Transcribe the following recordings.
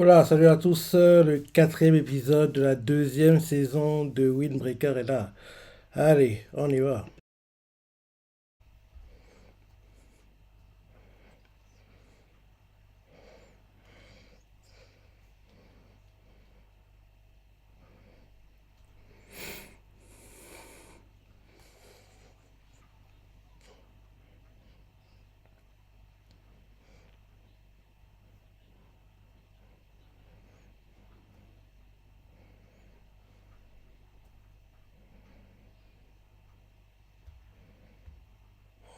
Hola, salut à tous. Le quatrième épisode de la deuxième saison de Windbreaker est là. Allez, on y va.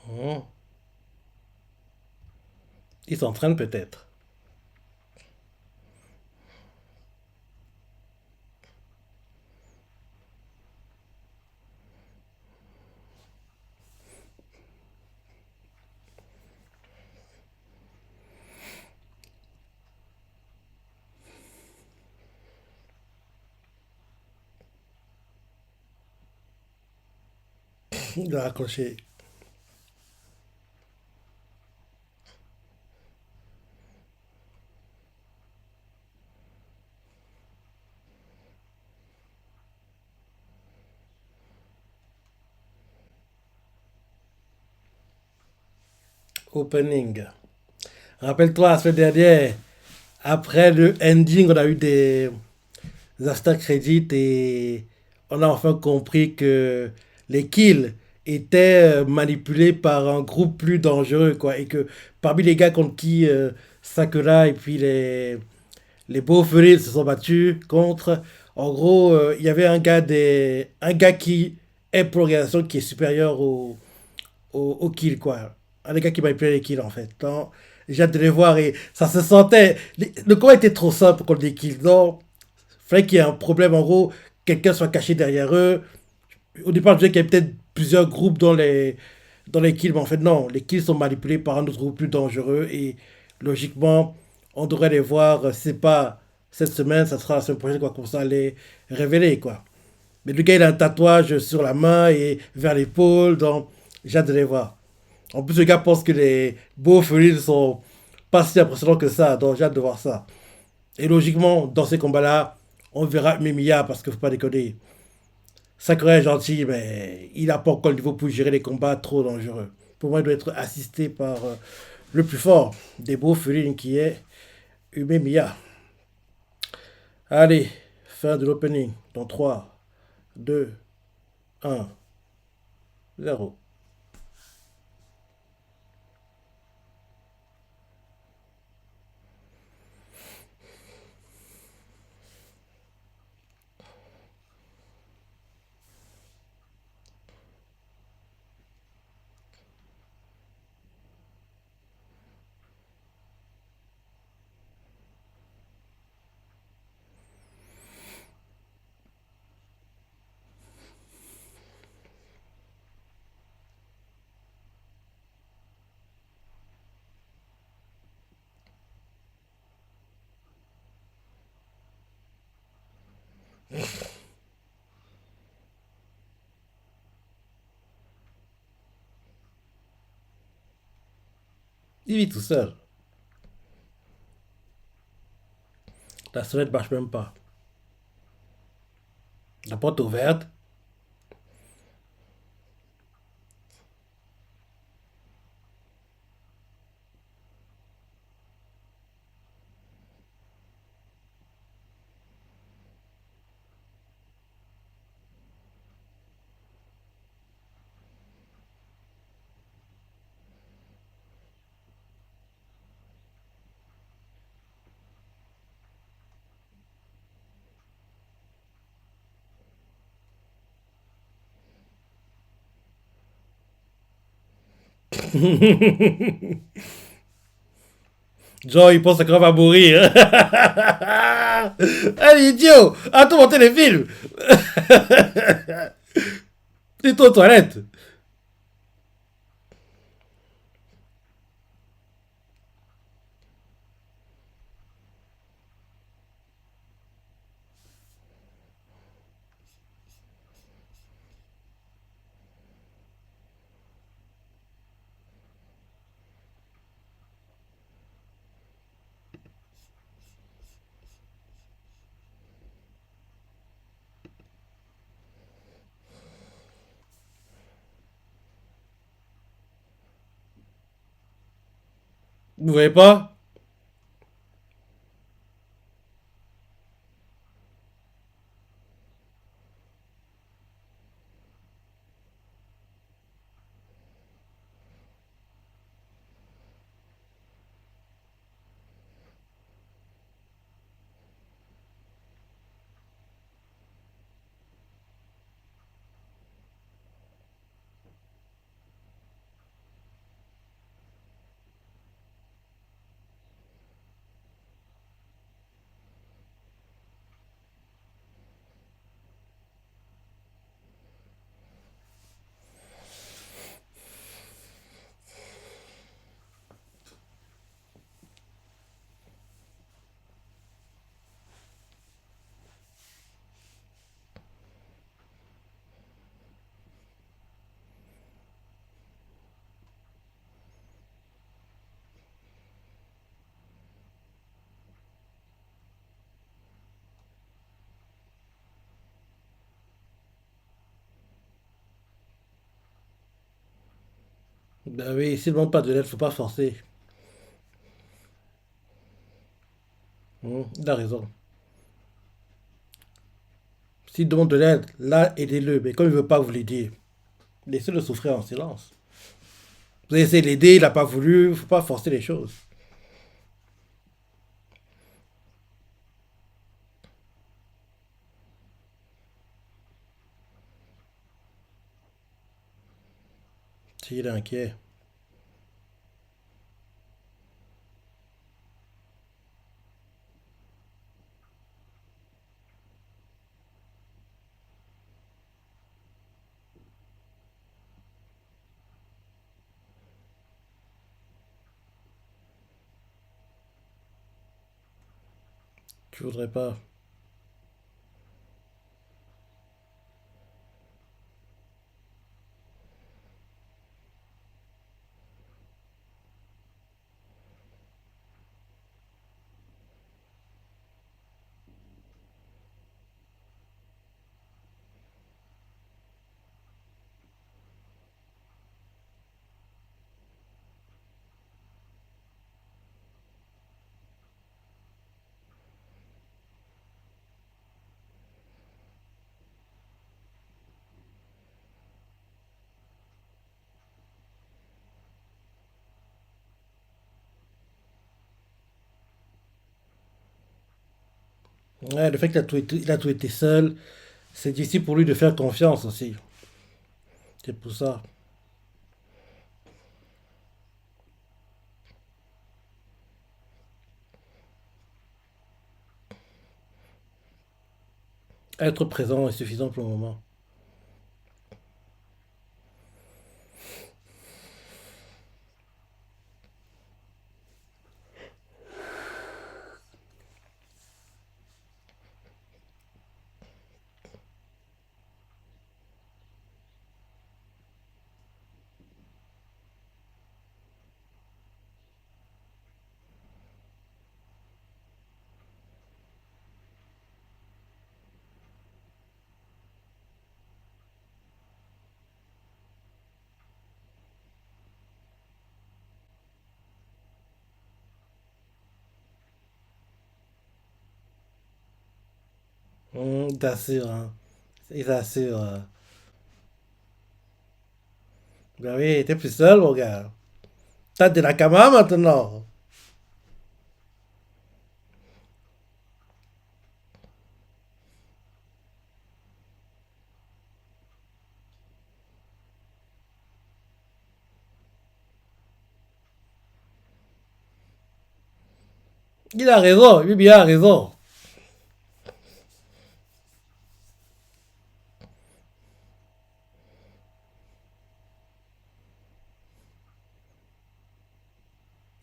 Hmm. Ils s'entraînent peut-être. Il doit accrocher. Opening. Rappelle-toi, la semaine dernière, après le ending, on a eu des after credits et on a enfin compris que les kills étaient manipulés par un groupe plus dangereux, quoi. Et que parmi les gars contre qui Sakura et puis les beaux furieux se sont battus contre. En gros, il y avait un gars qui est pour l'organisation qui est supérieur au kill, quoi. Un des gars qui manipulait les kills, en fait. Donc, j'ai hâte de les voir et ça se sentait. Le combat était trop simple contre les kills. Donc, il fallait qu'il y ait un problème. En gros, quelqu'un soit caché derrière eux. Au départ, je disais qu'il y avait peut-être plusieurs groupes dans les kills, mais en fait, non. Les kills sont manipulés par un autre groupe plus dangereux et logiquement, on devrait les voir. Si c'est pas cette semaine, ça sera la semaine prochaine, quoi, comme ça, les révéler, quoi. Mais le gars, il a un tatouage sur la main et vers l'épaule, donc j'ai hâte de les voir. En plus, le gars pense que les beaux felinos sont pas si impressionnants que ça, donc j'ai hâte de voir ça. Et logiquement, dans ces combats-là, on verra Mimiya parce qu'il faut pas déconner. Sakura est gentil, mais il n'a pas encore le niveau pour gérer les combats trop dangereux. Pour moi, il doit être assisté par le plus fort des beaux félines qui est Umemiya. Allez, fin de l'opening dans 3, 2, 1, 0. Il vit tout seul. La sonnette marche même pas. La porte est ouverte. Genre, il pense que va mourir. Ah, l'idiot! Ah, tout monter les films! T'es aux toilettes! Vous voyez pas? Ben oui, s'il ne demande pas de l'aide, faut pas forcer. Il a raison. S'il demande de l'aide, là, aidez-le. Mais comme il ne veut pas vous l'aider, laissez-le souffrir en silence. Vous avez essayé de l'aider, il n'a pas voulu, il ne faut pas forcer les choses. S'il est inquiet, tu voudrais pas. Ouais, le fait il a tout été seul, c'est difficile pour lui de faire confiance aussi. C'est pour ça. Être présent est suffisant pour le moment. Il t'assure, hein. Il t'assure. Ben oui, t'es plus seul, mon gars. T'as de la cama maintenant. Il a raison, lui, il a raison.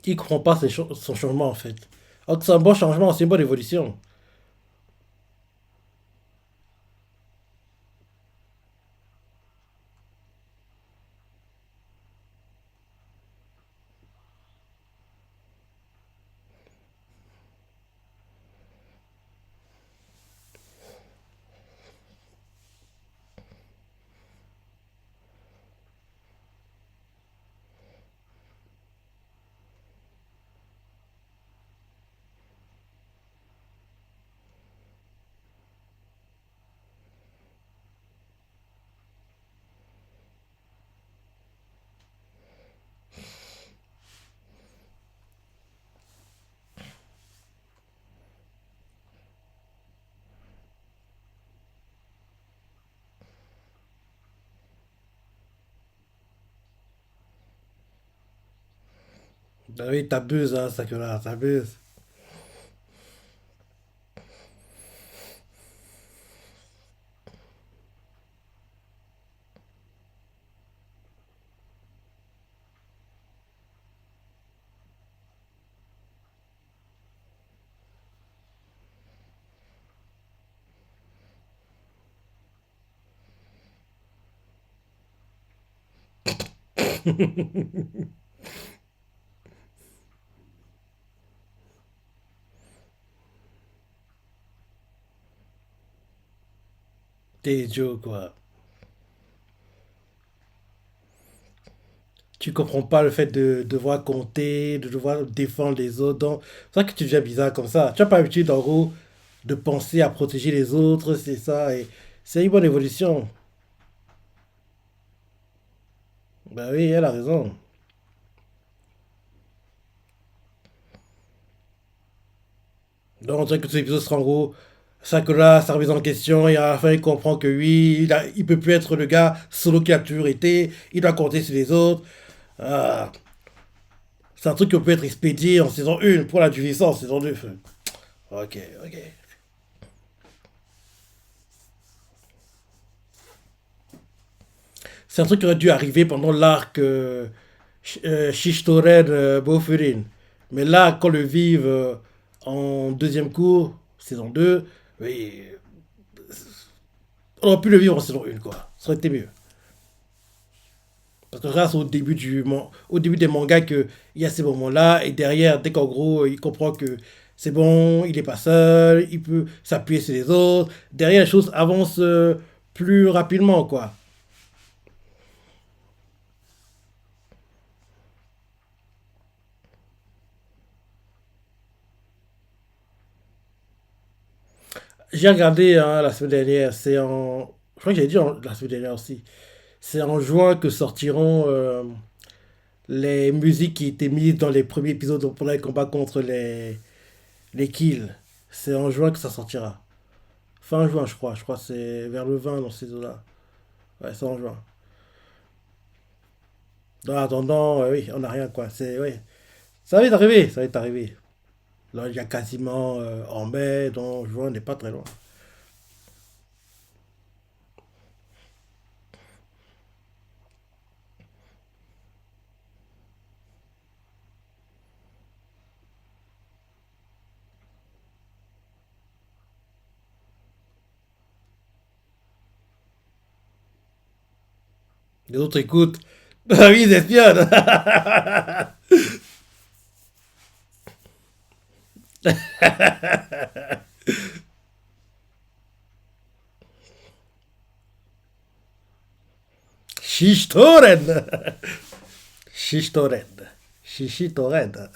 Il comprend pas son changement, en fait. Alors que c'est un bon changement, c'est une bonne évolution. Bah oui, t'abuses, hein, ça que là, t'abuses. T'es idiot, quoi. Tu comprends pas le fait de devoir compter, de devoir défendre les autres. Donc, c'est vrai que tu deviens bizarre comme ça. Tu n'as pas l'habitude, en gros, de penser à protéger les autres, c'est ça. Et c'est une bonne évolution. Bah oui, elle a raison. Donc, on dirait que cet épisode sera en gros Sakura, sa remise en question, et à la fin, il comprend que oui, il peut plus être le gars solo qui a toujours été, il doit compter sur les autres. Ah, c'est un truc qui peut être expédié en saison 1 pour la durée en saison 2. Ok, ok. C'est un truc qui aurait dû arriver pendant l'arc Shishtoren Bofurin. Mais là, quand le vive en deuxième cours, saison 2, oui, on aurait pu le vivre en saison 1, quoi. Ça aurait été mieux. Parce que grâce au début des mangas qu'il y a ces moments-là, et derrière, dès qu'en gros, il comprend que c'est bon, il n'est pas seul, il peut s'appuyer sur les autres, derrière, les choses avancent plus rapidement, quoi. J'ai regardé hein, la semaine dernière, c'est en... Je crois que j'avais dit la semaine dernière aussi. C'est en juin que sortiront les musiques qui étaient mises dans les premiers épisodes pendant les combats contre les kills. C'est en juin que ça sortira. Fin juin, je crois. Je crois que c'est vers le 20 dans ces eaux-là. Ouais, c'est en juin. En attendant, oui, on n'a rien quoi. C'est, ouais. Ça va vite arriver, ça va vite arriver. Là, il y a quasiment en mai, donc juin, on n'est pas très loin. Les autres écoutent. Ah oui, ils espionnent. Shishtoren. Shishtoren. Shishitoren.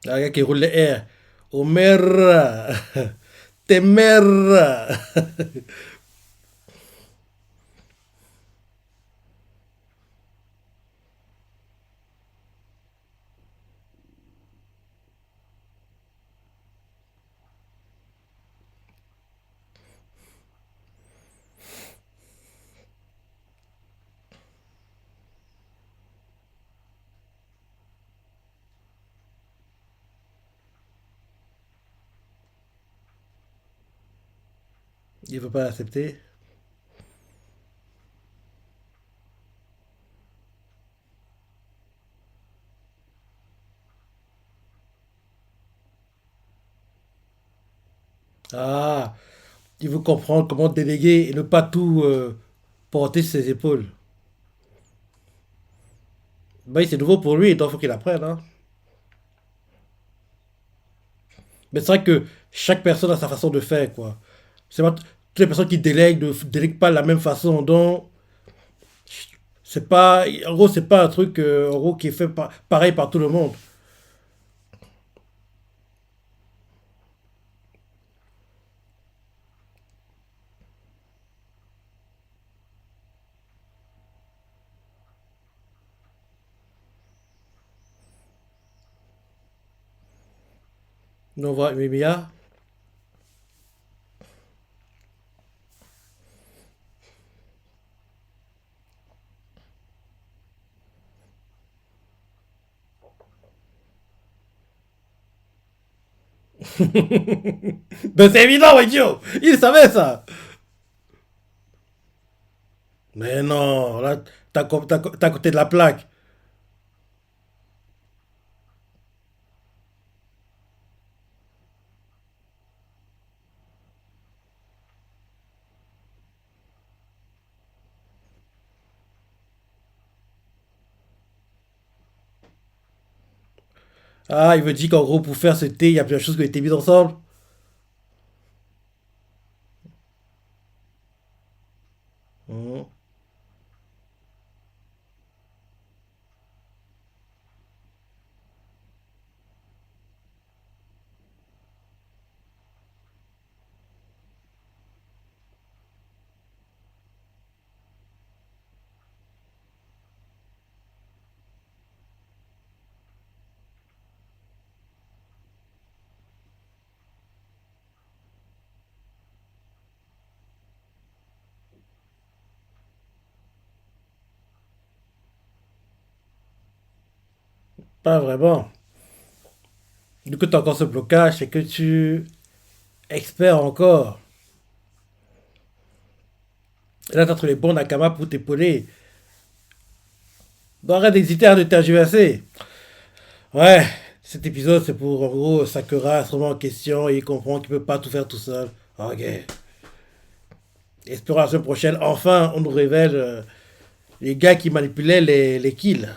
Un gars qui roule les airs. Omer. Temer. Il veut pas l'accepter. Ah, il veut comprendre comment déléguer et ne pas tout porter sur ses épaules. Bah, c'est nouveau pour lui, donc il faut qu'il apprenne. Hein. Mais c'est vrai que chaque personne a sa façon de faire, quoi. C'est pas toutes les personnes qui délèguent ne délèguent pas de la même façon. Donc, c'est pas, en gros, c'est pas un truc en gros, qui est fait pareil par tout le monde. Donc, on voit Mimiya. Ben c'est évident, idiot. Il savait ça. Mais non, là, t'as à côté de la plaque. Ah, il veut dire qu'en gros, pour faire ce thé, il y a plusieurs choses qui ont été mises ensemble. Mhm. Pas vraiment. Du coup, t'as encore ce blocage, c'est que tu expert encore. Et là, t'as trouvé les bons Nakama pour t'épauler. Donc arrête d'hésiter à de tergiverser. Ouais, cet épisode, c'est pour, en gros, Sakura se remet en question et il comprend qu'il peut pas tout faire tout seul. Ok. Exploration prochaine, enfin, on nous révèle les gars qui manipulaient les kills.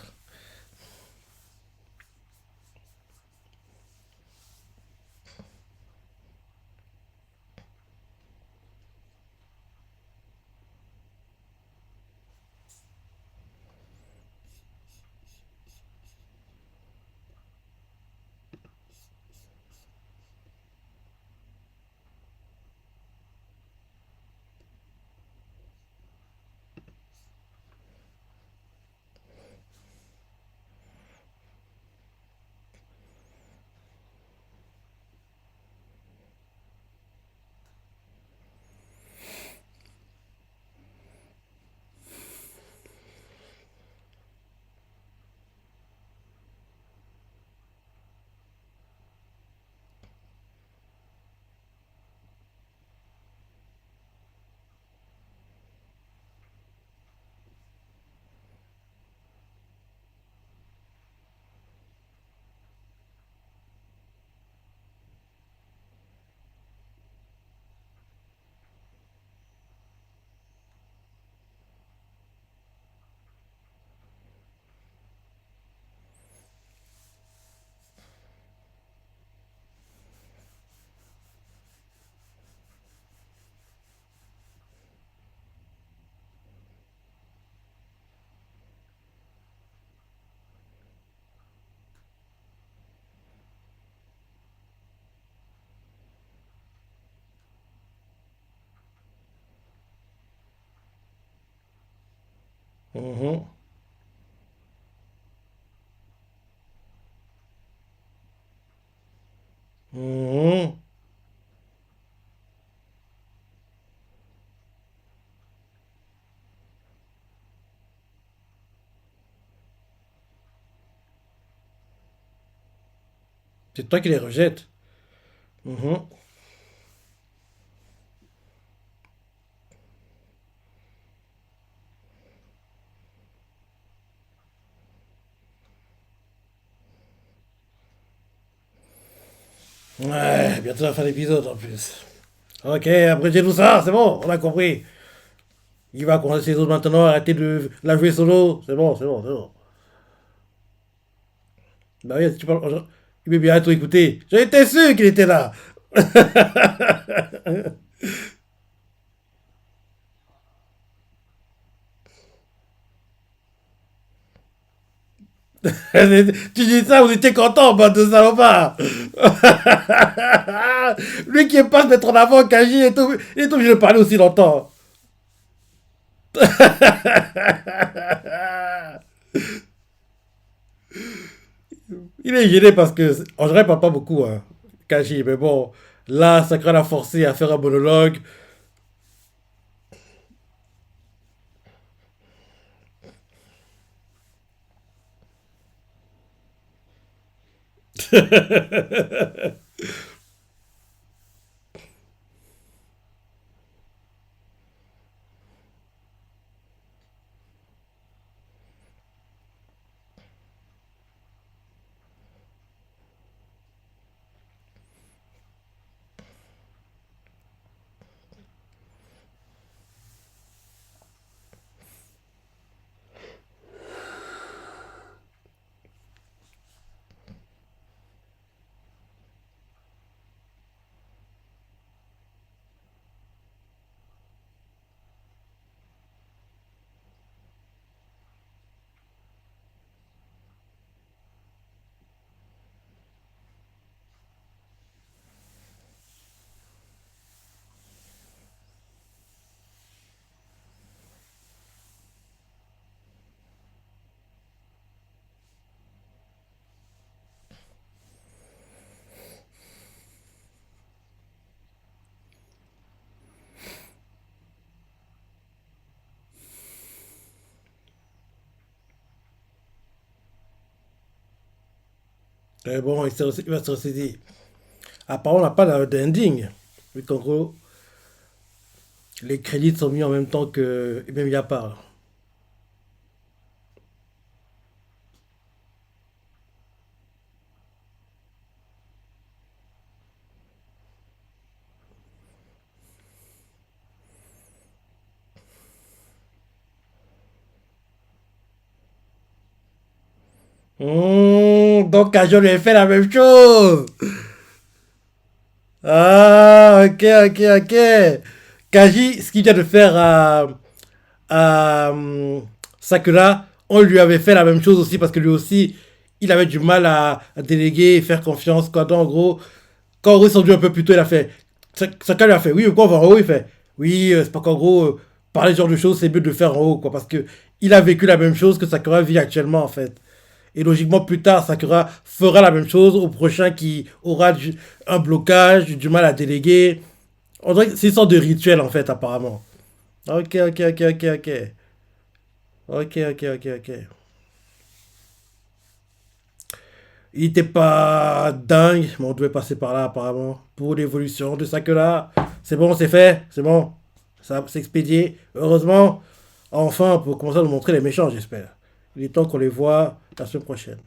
Mhm. Mhm. C'est toi qui les rejettes. Mhm. Ouais, bientôt la fin de l'épisode en plus. Ok, abrégez tout ça, c'est bon, on a compris. Il va commencer ses autres maintenant, arrêter de la jouer solo. C'est bon, c'est bon, c'est bon. Bah oui, si tu parles. Il veut bien tout écouter. J'étais sûr qu'il était là. Tu dis ça, vous étiez content, bande de salopards. Lui qui est pas se mettre en avant, Kaji, il est obligé de parler aussi longtemps. Il est gêné parce que, en général, il parle pas beaucoup, hein, Kaji, mais bon, là, Sakura l'a forcé à faire un monologue. Mais bon, il va se ressaisir. Apparemment, on n'a pas d'ending. Vu qu'en gros, les crédits sont mis en même temps que Emilia parle. Donc Kajo lui a fait la même chose. Ah, ok, ok, ok. Kaji, ce qu'il vient de faire à Sakura, on lui avait fait la même chose aussi parce que lui aussi, il avait du mal à déléguer et faire confiance. Quoi. Donc, en gros, quand on est descendu un peu plus tôt, il a fait. Sakura lui a fait oui, pourquoi on va en haut? Il fait oui, c'est pas qu'en gros, parler ce genre de choses, c'est mieux de le faire en haut. Quoi, parce que il a vécu la même chose que Sakura vit actuellement en fait. Et logiquement, plus tard, Sakura fera la même chose au prochain qui aura un blocage, du mal à déléguer. On dirait que c'est une sorte de rituel, en fait, apparemment. Ok, ok, ok, ok, ok. Ok, ok, ok, ok. Il était pas dingue, mais on devait passer par là, apparemment. Pour l'évolution de Sakura. C'est bon, c'est fait, c'est bon. Ça c'est expédié. Heureusement, enfin, pour commencer à nous montrer les méchants, j'espère. Il est temps qu'on les voit la semaine prochaine.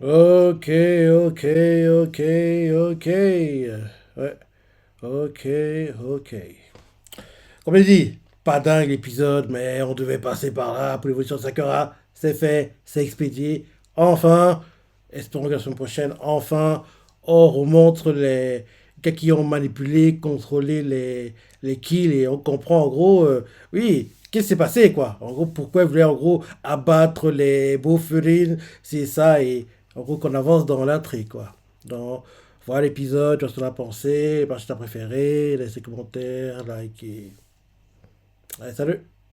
Ok, ok, ok, ok. Ouais, ok, ok. Comme je dis, pas dingue l'épisode, mais on devait passer par là pour l'évolution de Sakura. C'est fait, c'est expédié. Enfin, espérons que la semaine prochaine, enfin, on remontre les gars qui ont manipulé, contrôlé les kills et on comprend en gros, oui, qu'est-ce qui s'est passé quoi. En gros, pourquoi ils voulaient en gros abattre les beaux furines, c'est ça, et en gros qu'on avance dans l'intrigue quoi. Donc, voilà l'épisode, tu as la pensée, partage ta préférée, laisse des commentaires, like et... Allez, salut!